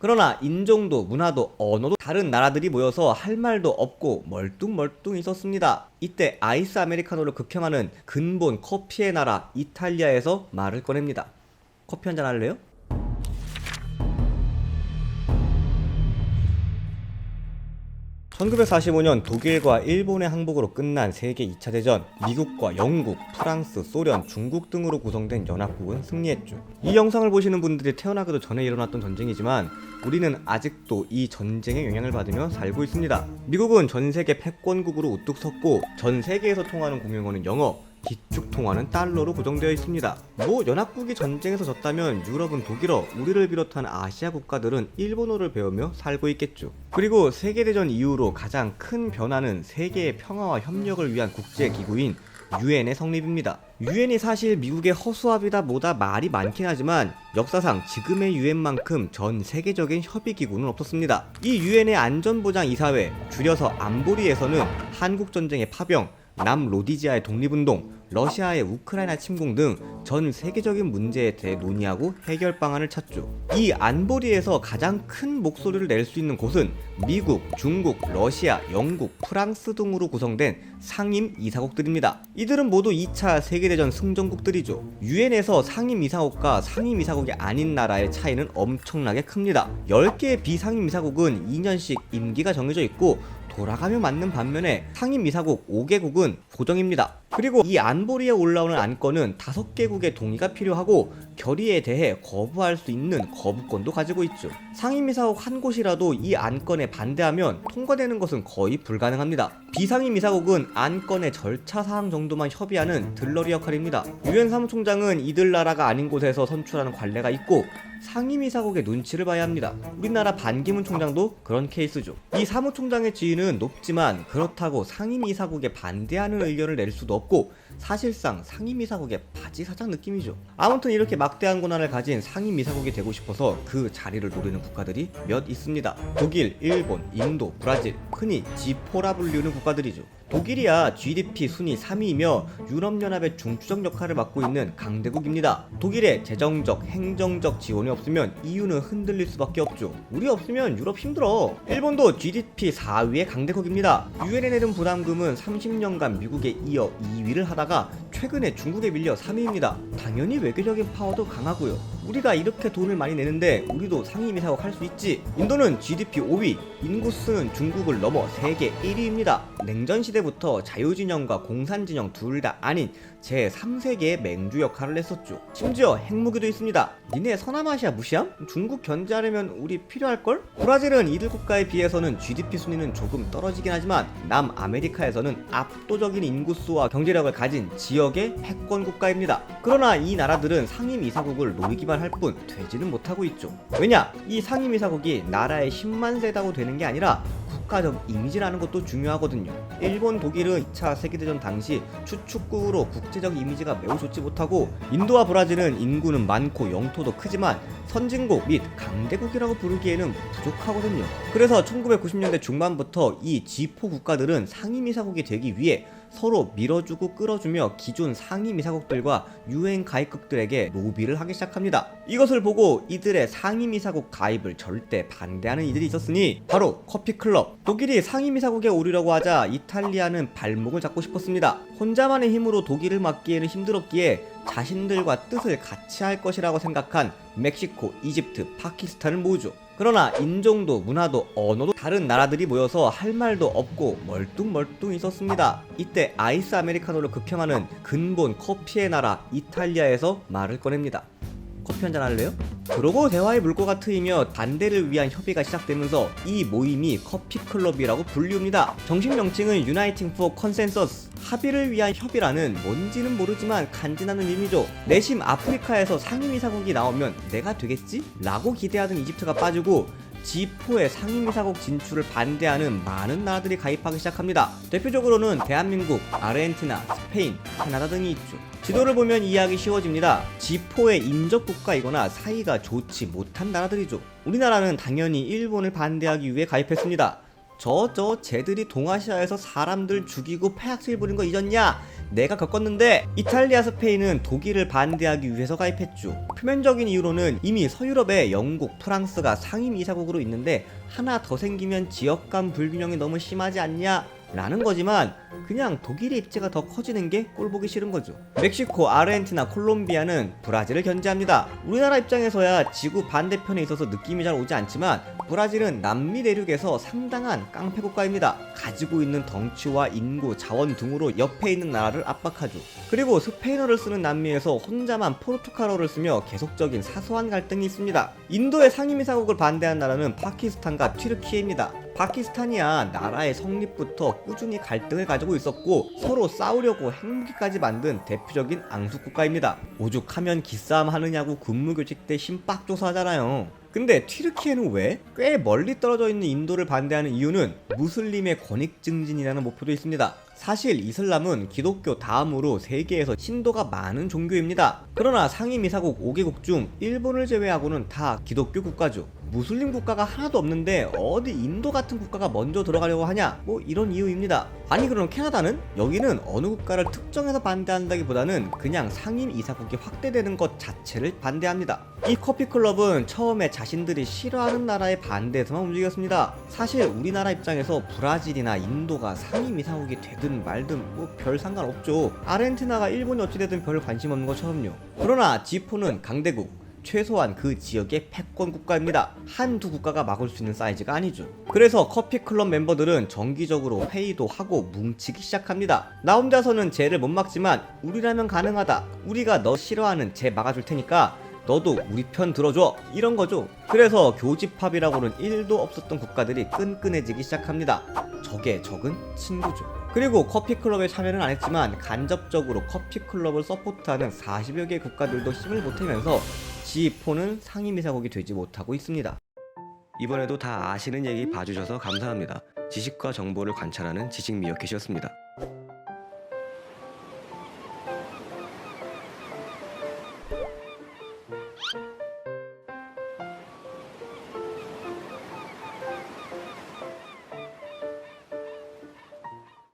그러나 인종도 문화도 언어도 다른 나라들이 모여서 할 말도 없고 멀뚱멀뚱 있었습니다. 이때 아이스 아메리카노를 극혐하는 근본 커피의 나라 이탈리아에서 말을 꺼냅니다. 커피 한잔 할래요? 1945년 독일과 일본의 항복으로 끝난 세계 2차 대전, 미국과 영국, 프랑스, 소련, 중국 등으로 구성된 연합국은 승리했죠. 이 영상을 보시는 분들이 태어나기도 전에 일어났던 전쟁이지만 우리는 아직도 이 전쟁의 영향을 받으며 살고 있습니다. 미국은 전 세계 패권국으로 우뚝 섰고 전 세계에서 통하는 공용어는 영어, 기축 통화는 달러로 고정되어 있습니다. 연합국이 전쟁에서 졌다면 유럽은 독일어, 우리를 비롯한 아시아 국가들은 일본어를 배우며 살고 있겠죠. 그리고 세계대전 이후로 가장 큰 변화는 세계의 평화와 협력을 위한 국제기구인 유엔의 성립입니다. 유엔이 사실 미국의 허수아비다 뭐다 말이 많긴 하지만 역사상 지금의 유엔만큼 전 세계적인 협의기구는 없었습니다. 이 유엔의 안전보장이사회, 줄여서 안보리에서는 한국전쟁의 파병, 남로디지아의 독립운동, 러시아의 우크라이나 침공 등 전 세계적인 문제에 대해 논의하고 해결 방안을 찾죠. 이 안보리에서 가장 큰 목소리를 낼 수 있는 곳은 미국, 중국, 러시아, 영국, 프랑스 등으로 구성된 상임 이사국들입니다. 이들은 모두 2차 세계대전 승전국들이죠. 유엔에서 상임 이사국과 상임 이사국이 아닌 나라의 차이는 엄청나게 큽니다. 10개의 비상임 이사국은 2년씩 임기가 정해져 있고 돌아가며 맞는 반면에 상임이사국 5개국은 고정입니다. 그리고 이 안보리에 올라오는 안건은 5개국의 동의가 필요하고 결의에 대해 거부할 수 있는 거부권도 가지고 있죠. 상임이사국 한 곳이라도 이 안건에 반대하면 통과되는 것은 거의 불가능합니다. 비상임이사국은 안건의 절차사항 정도만 협의하는 들러리 역할입니다. 유엔 사무총장은 이들 나라가 아닌 곳에서 선출하는 관례가 있고 상임이사국의 눈치를 봐야 합니다. 우리나라 반기문 총장도 그런 케이스죠. 이 사무총장의 지위는 높지만 그렇다고 상임이사국에 반대하는 의견을 낼 수도 없고 사실상 상임이사국의 바지사장 느낌이죠. 아무튼 이렇게 막대한 권한을 가진 상임이사국이 되고 싶어서 그 자리를 노리는 국가들이 몇 있습니다. 독일, 일본, 인도, 브라질, 흔히 G4라 불리는 국가들이죠. 독일이야 GDP 순위 3위이며 유럽연합의 중추적 역할을 맡고 있는 강대국입니다. 독일의 재정적, 행정적 지원이 없으면 EU는 흔들릴 수밖에 없죠. 우리 없으면 유럽 힘들어. 일본도 GDP 4위의 강대국입니다. 유엔에 내는 부담금은 30년간 미국에 이어 2위를 하다가 최근에 중국에 밀려 3위입니다. 당연히 외교적인 파워도 강하고요. 우리가 이렇게 돈을 많이 내는데 우리도 상임이사국 할 수 있지. 인도는 GDP 5위, 인구수는 중국을 넘어 세계 1위입니다. 냉전 시대부터 자유진영과 공산진영 둘 다 아닌 제3세계의 맹주 역할을 했었죠. 심지어 핵무기도 있습니다. 니네 서남아시아 무시함? 중국 견제하려면 우리 필요할걸? 브라질은 이들 국가에 비해서는 GDP 순위는 조금 떨어지긴 하지만 남아메리카에서는 압도적인 인구수와 경제력을 가진 지역의 패권 국가입니다. 그러나 이 나라들은 상임이사국을 노리기만 할 뿐 되지는 못하고 있죠. 왜냐? 이 상임이사국이 나라의 힘만 세다고 되는 게 아니라 국가적 이미지라는 것도 중요하거든요. 일본, 독일은 2차 세계대전 당시 추축국으로 국제적 이미지가 매우 좋지 못하고 인도와 브라질은 인구는 많고 영토도 크지만 선진국 및 강대국이라고 부르기에는 부족하거든요. 그래서 1990년대 중반부터 이 G4 국가들은 상임이사국이 되기 위해 서로 밀어주고 끌어주며 기존 상임이사국들과 유엔 가입국들에게 로비를 하기 시작합니다. 이것을 보고 이들의 상임이사국 가입을 절대 반대하는 이들이 있었으니 바로 커피클럽. 독일이 상임이사국에 오르려고 하자 이탈리아는 발목을 잡고 싶었습니다. 혼자만의 힘으로 독일을 막기에는 힘들었기에 자신들과 뜻을 같이 할 것이라고 생각한 멕시코, 이집트, 파키스탄을 모으죠. 그러나 인종도 문화도 언어도 다른 나라들이 모여서 할 말도 없고 멀뚱멀뚱 있었습니다. 이때 아이스 아메리카노를 극혐하는 근본 커피의 나라 이탈리아에서 말을 꺼냅니다. 커피 한잔 할래요? 그러고 대화의 물꼬가 트이며 반대를 위한 협의가 시작되면서 이 모임이 커피클럽이라고 불리웁니다. 정식 명칭은 Uniting for Consensus, 합의를 위한 협의라는 뭔지는 모르지만 간지나는 의미죠. 내심 아프리카에서 상임이사국이 나오면 내가 되겠지? 라고 기대하던 이집트가 빠지고 G4의 상임이사국 진출을 반대하는 많은 나라들이 가입하기 시작합니다. 대표적으로는 대한민국, 아르헨티나, 스페인, 캐나다 등이 있죠. 지도를 보면 이해하기 쉬워집니다. G4의 인접국가이거나 사이가 좋지 못한 나라들이죠. 우리나라는 당연히 일본을 반대하기 위해 가입했습니다. 쟤들이 동아시아에서 사람들 죽이고 폐악질 부린 거 잊었냐? 내가 겪었는데 이탈리아, 스페인은 독일을 반대하기 위해서 가입했죠. 표면적인 이유로는 이미 서유럽에 영국, 프랑스가 상임 이사국으로 있는데 하나 더 생기면 지역 간 불균형이 너무 심하지 않냐? 라는 거지만 그냥 독일의 입지가 더 커지는 게 꼴보기 싫은 거죠. 멕시코, 아르헨티나, 콜롬비아는 브라질을 견제합니다. 우리나라 입장에서야 지구 반대편에 있어서 느낌이 잘 오지 않지만 브라질은 남미 대륙에서 상당한 깡패 국가입니다. 가지고 있는 덩치와 인구, 자원 등으로 옆에 있는 나라를 압박하죠. 그리고 스페인어를 쓰는 남미에서 혼자만 포르투갈어를 쓰며 계속적인 사소한 갈등이 있습니다. 인도의 상임이사국을 반대한 나라는 파키스탄과 튀르키예입니다. 파키스탄이야 나라의 성립부터 꾸준히 갈등을 가지고 있었고 서로 싸우려고 핵무기까지 만든 대표적인 앙숙 국가입니다. 오죽하면 기싸움 하느냐고 군무교직 때 힘 빡 줘서 하잖아요. 근데 튀르키예는 왜? 꽤 멀리 떨어져 있는 인도를 반대하는 이유는 무슬림의 권익 증진이라는 목표도 있습니다. 사실 이슬람은 기독교 다음으로 세계에서 신도가 많은 종교입니다. 그러나 상임이사국 5개국 중 일본을 제외하고는 다 기독교 국가죠. 무슬림 국가가 하나도 없는데 어디 인도 같은 국가가 먼저 들어가려고 하냐? 뭐 이런 이유입니다. 아니 그럼 캐나다는? 여기는 어느 국가를 특정해서 반대한다기보다는 그냥 상임이사국이 확대되는 것 자체를 반대합니다. 이 커피클럽은 처음에 자신들이 싫어하는 나라에 반대해서만 움직였습니다. 사실 우리나라 입장에서 브라질이나 인도가 상임이사국이 되든 말든 뭐 별 상관없죠. 아르헨티나가 일본이 어찌되든 별 관심 없는 것처럼요. 그러나 G4는 강대국, 최소한 그 지역의 패권 국가입니다. 한두 국가가 막을 수 있는 사이즈가 아니죠. 그래서 커피클럽 멤버들은 정기적으로 회의도 하고 뭉치기 시작합니다. 나 혼자서는 쟤를 못 막지만 우리라면 가능하다. 우리가 너 싫어하는 쟤 막아줄 테니까 너도 우리 편 들어줘, 이런 거죠. 그래서 교집합이라고는 1도 없었던 국가들이 끈끈해지기 시작합니다. 적의 적은 친구죠. 그리고 커피클럽에 참여는 안 했지만 간접적으로 커피클럽을 서포트하는 40여 개의 국가들도 힘을 보태면서 G4는 상임이사국이 되지 못하고 있습니다. 이번에도 다 아시는 얘기 봐주셔서 감사합니다. 지식과 정보를 관찰하는 지식미어캣이었습니다.